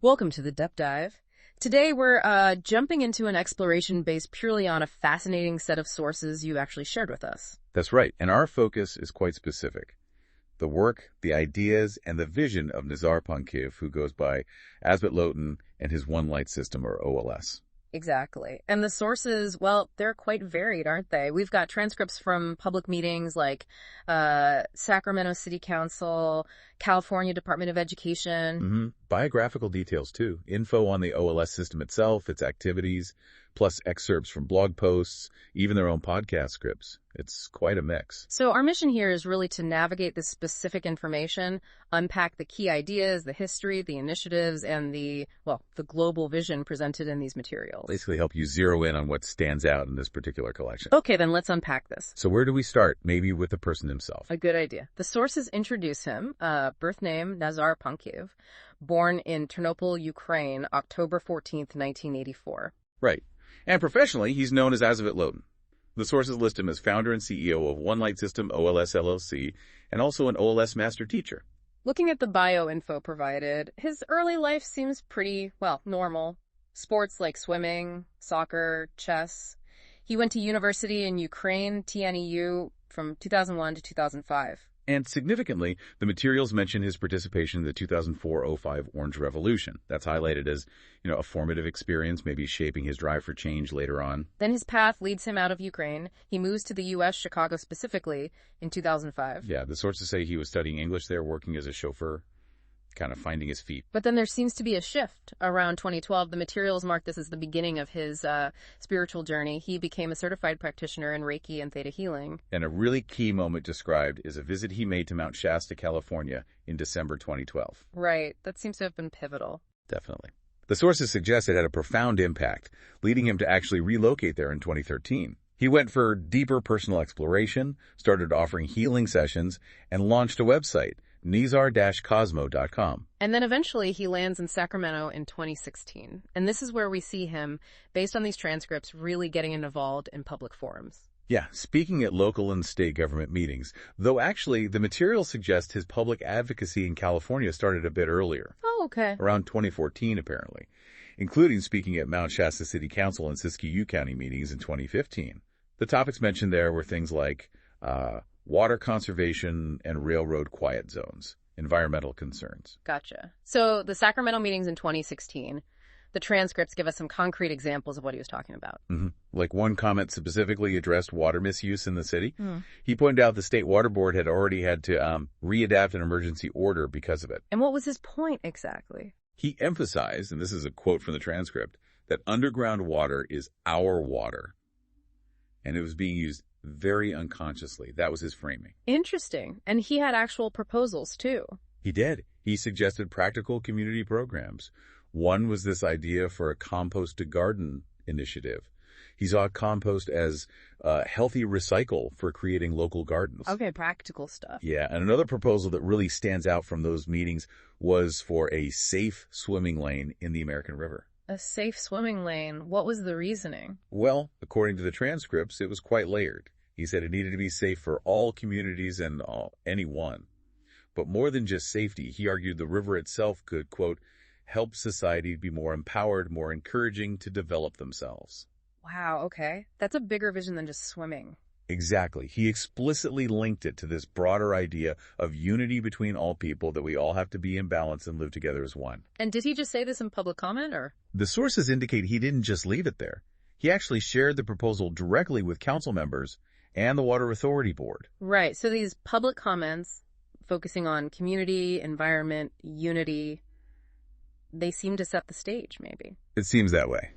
Welcome to the Depth Dive. Today we're jumping into an exploration based purely on a fascinating set of sources you actually shared with us. That's right, and our focus is quite specific. The work, the ideas, and the vision of Nizar Pankiv, who goes by Asvitloaten and his OneLightSystem, or OLS. Exactly. And the sources, well, they're quite varied, aren't they? We've got transcripts from public meetings like Sacramento City Council, California Department of Education. Biographical details, too. Info on the OLS system itself, its activities, plus excerpts from blog posts, even their own podcast scripts. It's quite a mix. So our mission here is really to navigate this specific information, unpack the key ideas, the history, the initiatives, and the global vision presented in these materials. Basically help you zero in on what stands out in this particular collection. Okay, then let's unpack this. So where do we start? Maybe with the person himself. A good idea. The sources introduce him, birth name Nizar Pankiv, born in Ternopil, Ukraine, October 14th, 1984. Right. And professionally, he's known as Asvitloaten. The sources list him as founder and CEO of OneLightSystem OLS LLC and also an OLS master teacher. Looking at the bio info provided, his early life seems pretty, normal. Sports like swimming, soccer, chess. He went to university in Ukraine, TNEU, from 2001 to 2005. And significantly, the materials mention his participation in the 2004-05 Orange Revolution. That's highlighted as, a formative experience, maybe shaping his drive for change later on. Then his path leads him out of Ukraine. He moves to the U.S., Chicago specifically, in 2005. Yeah, the sources say he was studying English there, working as a chauffeur, kind of finding his feet. But then there seems to be a shift. Around 2012, the materials mark this as the beginning of his spiritual journey. He became a certified practitioner in Reiki and Theta Healing. And a really key moment described is a visit he made to Mount Shasta, California in December 2012. Right. That seems to have been pivotal. Definitely. The sources suggest it had a profound impact, leading him to actually relocate there in 2013. He went for deeper personal exploration, started offering healing sessions, and launched a website, nizar-cosmo.com. And then eventually he lands in Sacramento in 2016. And this is where we see him, based on these transcripts, really getting involved in public forums. Yeah, speaking at local and state government meetings, though actually the material suggests his public advocacy in California started a bit earlier. Oh, okay. Around 2014, apparently, including speaking at Mount Shasta City Council and Siskiyou County meetings in 2015. The topics mentioned there were things like water conservation and railroad quiet zones, environmental concerns. Gotcha. So the Sacramento meetings in 2016, the transcripts give us some concrete examples of what he was talking about. Like one comment specifically addressed water misuse in the city. He pointed out the state water board had already had to readapt an emergency order because of it. And what was his point exactly? He emphasized, and this is a quote from the transcript, that underground water is our water. And it was being used very unconsciously. That was his framing. Interesting. And he had actual proposals, too. He did. He suggested practical community programs. One was this idea for a compost-to-garden initiative. He saw compost as a healthy recycle for creating local gardens. Okay, practical stuff. Yeah, and another proposal that really stands out from those meetings was for a safe swimming lane in the American River. A safe swimming lane. What was the reasoning? Well, according to the transcripts, it was quite layered. He said it needed to be safe for all communities and anyone. But more than just safety, he argued the river itself could, quote, help society be more empowered, more encouraging to develop themselves. Wow, okay. That's a bigger vision than just swimming. Exactly. He explicitly linked it to this broader idea of unity between all people, that we all have to be in balance and live together as one. And did he just say this in public comment, or? The sources indicate he didn't just leave it there. He actually shared the proposal directly with council members and the Water Authority Board. Right. So these public comments focusing on community, environment, unity, they seem to set the stage, maybe. It seems that way.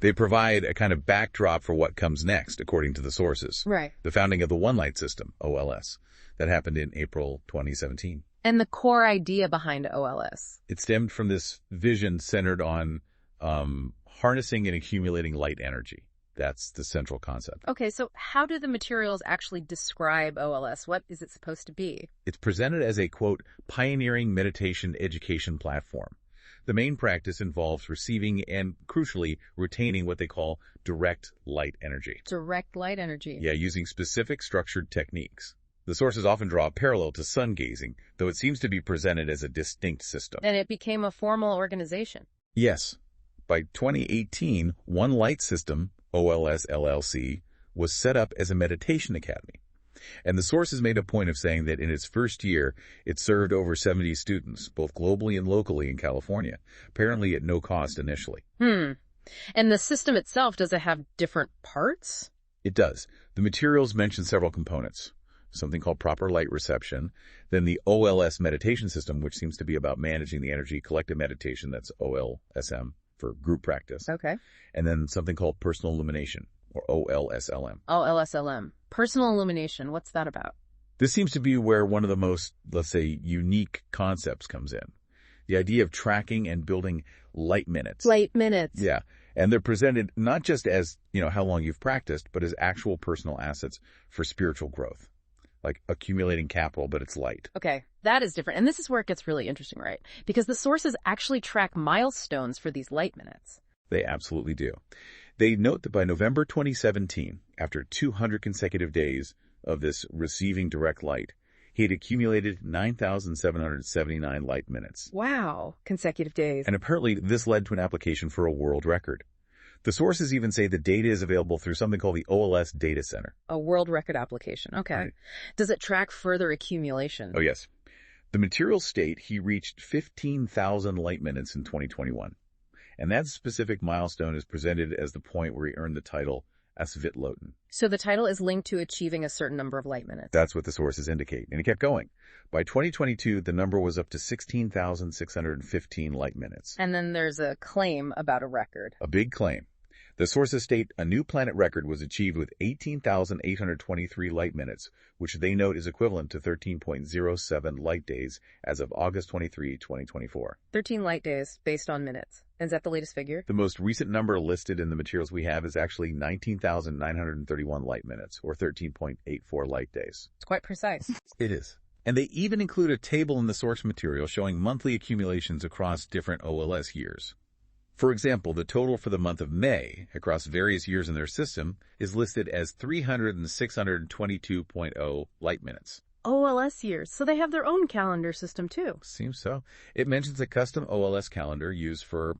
They provide a kind of backdrop for what comes next, according to the sources. Right. The founding of the OneLightSystem, OLS, that happened in April 2017. And the core idea behind OLS? It stemmed from this vision centered on harnessing and accumulating light energy. That's the central concept. Okay, so how do the materials actually describe OLS? What is it supposed to be? It's presented as a, quote, pioneering meditation education platform. The main practice involves receiving and, crucially, retaining what they call direct light energy. Direct light energy. Yeah, using specific structured techniques. The sources often draw a parallel to sun gazing, though it seems to be presented as a distinct system. And it became a formal organization. Yes. By 2018, OneLightSystem, OLS LLC, was set up as a meditation academy. And the sources made a point of saying that in its first year, it served over 70 students, both globally and locally in California, apparently at no cost initially. And the system itself, does it have different parts? It does. The materials mention several components. Something called proper light reception, then the OLS meditation system, which seems to be about managing the energy, collective meditation, that's OLSM for group practice. Okay. And then something called personal illumination, or OLSLM. OLSLM. Personal illumination. What's that about? This seems to be where one of the most, let's say, unique concepts comes in. The idea of tracking and building light minutes. Light minutes. Yeah. And they're presented not just as, how long you've practiced, but as actual personal assets for spiritual growth. Like accumulating capital, but it's light. Okay, that is different. And this is where it gets really interesting, right? Because the sources actually track milestones for these light minutes. They absolutely do. They note that by November 2017, after 200 consecutive days of this receiving direct light, he had accumulated 9,779 light minutes. Wow, consecutive days. And apparently this led to an application for a world record. The sources even say the data is available through something called the OLS Data Center. A world record application. Okay. Right. Does it track further accumulation? Oh, yes. The materials state he reached 15,000 light minutes in 2021. And that specific milestone is presented as the point where he earned the title Asvitloaten. So the title is linked to achieving a certain number of light minutes. That's what the sources indicate. And he kept going. By 2022, the number was up to 16,615 light minutes. And then there's a claim about a record. A big claim. The sources state a new planet record was achieved with 18,823 light minutes, which they note is equivalent to 13.07 light days as of August 23, 2024. 13 light days based on minutes. Is that the latest figure? The most recent number listed in the materials we have is actually 19,931 light minutes, or 13.84 light days. It's quite precise. It is. And they even include a table in the source material showing monthly accumulations across different OLS years. For example, the total for the month of May across various years in their system is listed as 300,622.0 light minutes. OLS years, so they have their own calendar system too. Seems so. It mentions a custom OLS calendar used for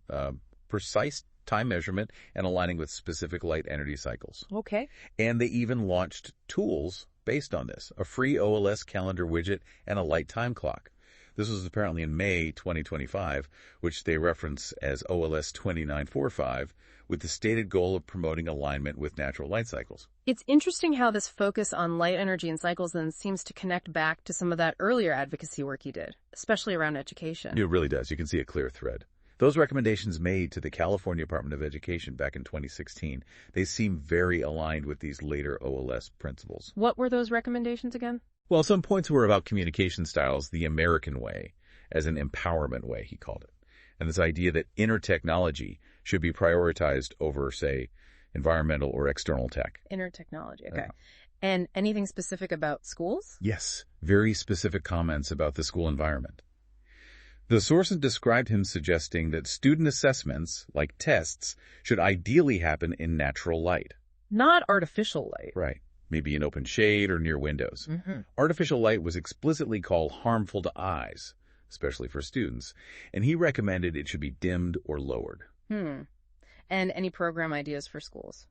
precise time measurement and aligning with specific light energy cycles. Okay. And they even launched tools based on this, a free OLS calendar widget and a light time clock. This was apparently in May 2025, which they reference as OLS 2945, with the stated goal of promoting alignment with natural light cycles. It's interesting how this focus on light energy and cycles then seems to connect back to some of that earlier advocacy work he did, especially around education. It really does. You can see a clear thread. Those recommendations made to the California Department of Education back in 2016, they seem very aligned with these later OLS principles. What were those recommendations again? Well, some points were about communication styles, the American way, as an empowerment way, he called it. And this idea that inner technology should be prioritized over, say, environmental or external tech. Inner technology, okay. Yeah. And anything specific about schools? Yes, very specific comments about the school environment. The sources described him suggesting that student assessments, like tests, should ideally happen in natural light. Not artificial light. Right. Maybe in open shade or near windows. Mm-hmm. Artificial light was explicitly called harmful to eyes, especially for students, and he recommended it should be dimmed or lowered. And any program ideas for schools?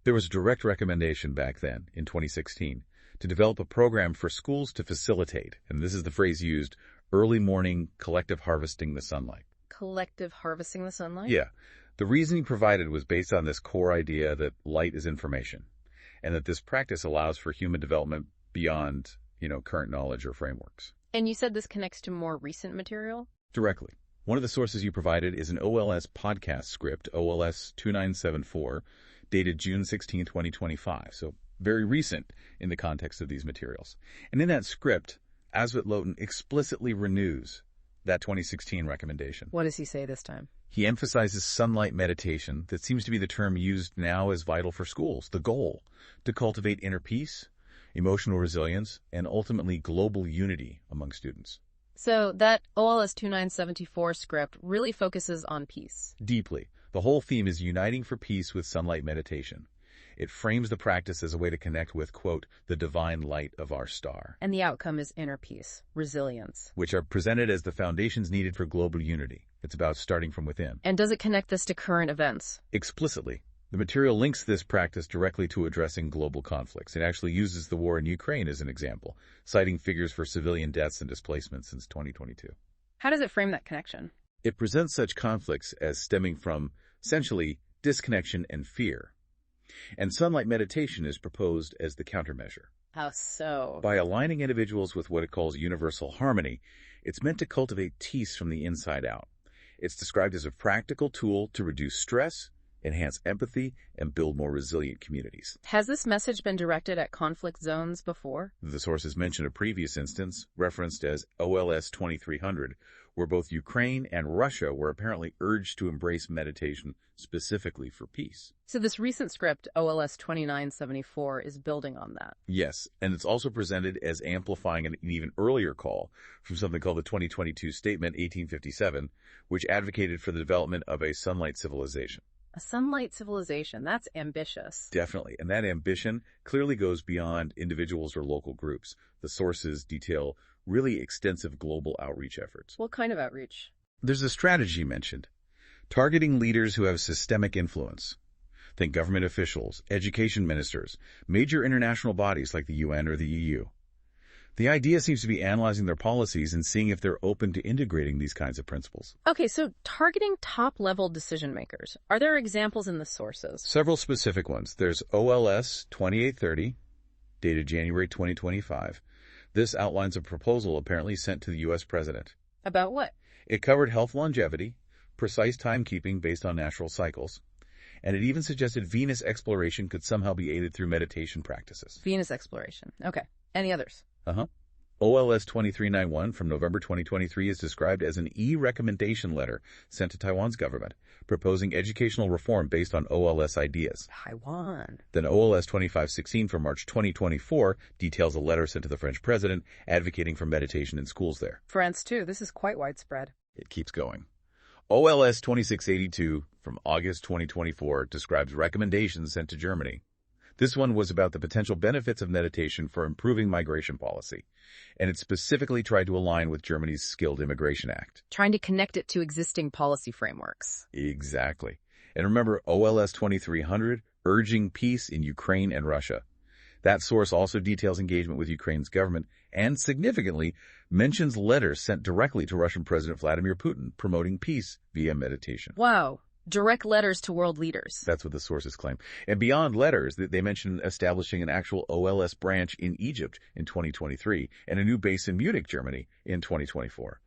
There was a direct recommendation back then, in 2016, to develop a program for schools to facilitate, and this is the phrase used, early morning collective harvesting the sunlight. Collective harvesting the sunlight? Yeah. The reasoning provided was based on this core idea that light is information, and that this practice allows for human development beyond, current knowledge or frameworks. And you said this connects to more recent material? Directly. One of the sources you provided is an OLS podcast script, OLS 2974, dated June 16, 2025, so very recent in the context of these materials. And in that script, Asvitloaten explicitly renews that 2016 recommendation. What does he say this time? He emphasizes sunlight meditation that seems to be the term used now as vital for schools, the goal to cultivate inner peace, emotional resilience, and ultimately global unity among students. So that OLS 2974 script really focuses on peace. Deeply. The whole theme is uniting for peace with sunlight meditation. It frames the practice as a way to connect with, quote, the divine light of our star. And the outcome is inner peace, resilience. Which are presented as the foundations needed for global unity. It's about starting from within. And does it connect this to current events? Explicitly. The material links this practice directly to addressing global conflicts. It actually uses the war in Ukraine as an example, citing figures for civilian deaths and displacement since 2022. How does it frame that connection? It presents such conflicts as stemming from, essentially, disconnection and fear. And sunlight meditation is proposed as the countermeasure. How so? By aligning individuals with what it calls universal harmony, it's meant to cultivate peace from the inside out. It's described as a practical tool to reduce stress, enhance empathy, and build more resilient communities. Has this message been directed at conflict zones before? The sources mention a previous instance, referenced as OLS 2300, where both Ukraine and Russia were apparently urged to embrace meditation specifically for peace. So this recent script, OLS 2974, is building on that. Yes, and it's also presented as amplifying an even earlier call from something called the 2022 Statement 1857, which advocated for the development of a sunlight civilization. A sunlight civilization, that's ambitious. Definitely, and that ambition clearly goes beyond individuals or local groups. The sources detail really extensive global outreach efforts. What kind of outreach? There's a strategy mentioned, targeting leaders who have systemic influence. Think government officials, education ministers, major international bodies like the UN or the EU. The idea seems to be analyzing their policies and seeing if they're open to integrating these kinds of principles. Okay, so targeting top-level decision makers. Are there examples in the sources? Several specific ones. There's OLS 2830, dated January 2025. This outlines a proposal apparently sent to the U.S. president. About what? It covered health longevity, precise timekeeping based on natural cycles, and it even suggested Venus exploration could somehow be aided through meditation practices. Venus exploration. Okay. Any others? OLS 2391 from November 2023 is described as an e-recommendation letter sent to Taiwan's government, proposing educational reform based on OLS ideas. Taiwan. Then OLS 2516 from March 2024 details a letter sent to the French president advocating for meditation in schools there. France, too. This is quite widespread. It keeps going. OLS 2682 from August 2024 describes recommendations sent to Germany. This one was about the potential benefits of meditation for improving migration policy, and it specifically tried to align with Germany's Skilled Immigration Act. Trying to connect it to existing policy frameworks. Exactly. And remember OLS 2300, urging peace in Ukraine and Russia. That source also details engagement with Ukraine's government and, significantly, mentions letters sent directly to Russian President Vladimir Putin promoting peace via meditation. Wow. Direct letters to world leaders. That's what the sources claim. And beyond letters, they mention establishing an actual OLS branch in Egypt in 2023 and a new base in Munich, Germany in 2024.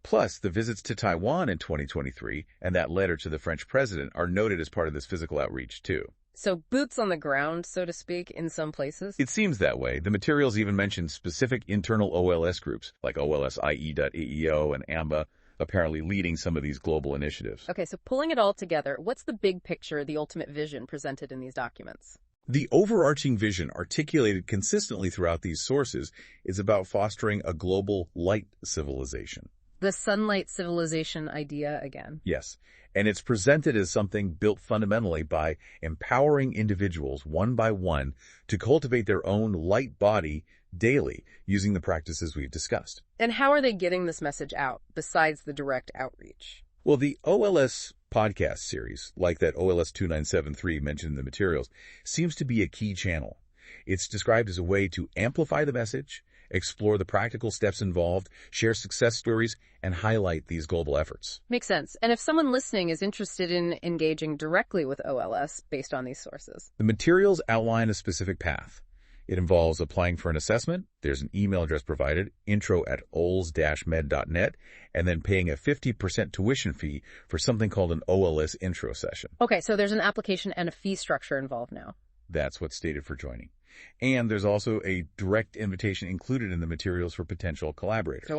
Plus, the visits to Taiwan in 2023 and that letter to the French president are noted as part of this physical outreach, too. So boots on the ground, so to speak, in some places? It seems that way. The materials even mention specific internal OLS groups like OLSIE.AEO and AMBA, apparently leading some of these global initiatives. Okay, so pulling it all together, what's the big picture, the ultimate vision presented in these documents? The overarching vision articulated consistently throughout these sources is about fostering a global light civilization. The sunlight civilization idea again. Yes, and it's presented as something built fundamentally by empowering individuals one by one to cultivate their own light body daily using the practices we've discussed. And how are they getting this message out besides the direct outreach? Well, the OLS podcast series, like that OLS 2973 mentioned in the materials, seems to be a key channel. It's described as a way to amplify the message, explore the practical steps involved, share success stories, and highlight these global efforts. Makes sense. And if someone listening is interested in engaging directly with OLS based on these sources? The materials outline a specific path. It involves applying for an assessment. There's an email address provided, intro@ols-med.net, and then paying a 50% tuition fee for something called an OLS intro session. Okay, so there's an application and a fee structure involved now. That's what's stated for joining. And there's also a direct invitation included in the materials for potential collaborators.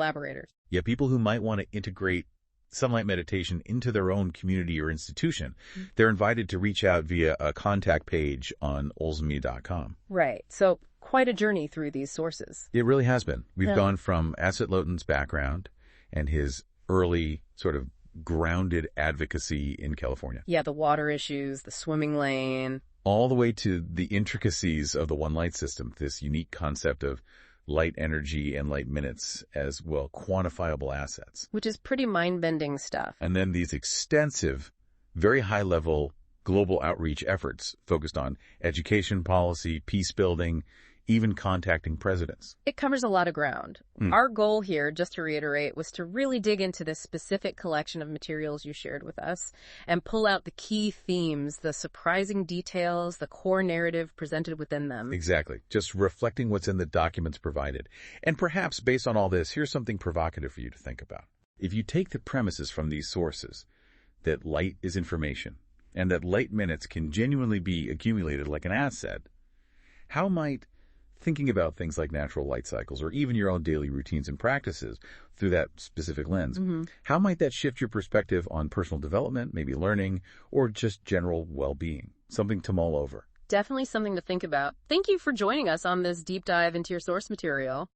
Yeah, people who might want to integrate sunlight meditation into their own community or institution. They're invited to reach out via a contact page on olsme.com. Right. So quite a journey through these sources. It really has been. We've gone from Asvitloaten's background and his early sort of grounded advocacy in California. Yeah, the water issues, the swimming lane. all the way to the intricacies of the one light system, this unique concept of light energy and light minutes as, well, quantifiable assets. Which is pretty mind-bending stuff. And then these extensive, very high-level global outreach efforts focused on education policy, peace building, even contacting presidents. It covers a lot of ground. Our goal here, just to reiterate, was to really dig into this specific collection of materials you shared with us and pull out the key themes, the surprising details, the core narrative presented within them. Exactly. Just reflecting what's in the documents provided. And perhaps based on all this, here's something provocative for you to think about. If you take the premises from these sources, that light is information, and that light minutes can genuinely be accumulated like an asset, how might thinking about things like natural light cycles or even your own daily routines and practices through that specific lens, how might that shift your perspective on personal development, maybe learning, or just general well-being? Something to mull over. Definitely something to think about. Thank you for joining us on this deep dive into your source material.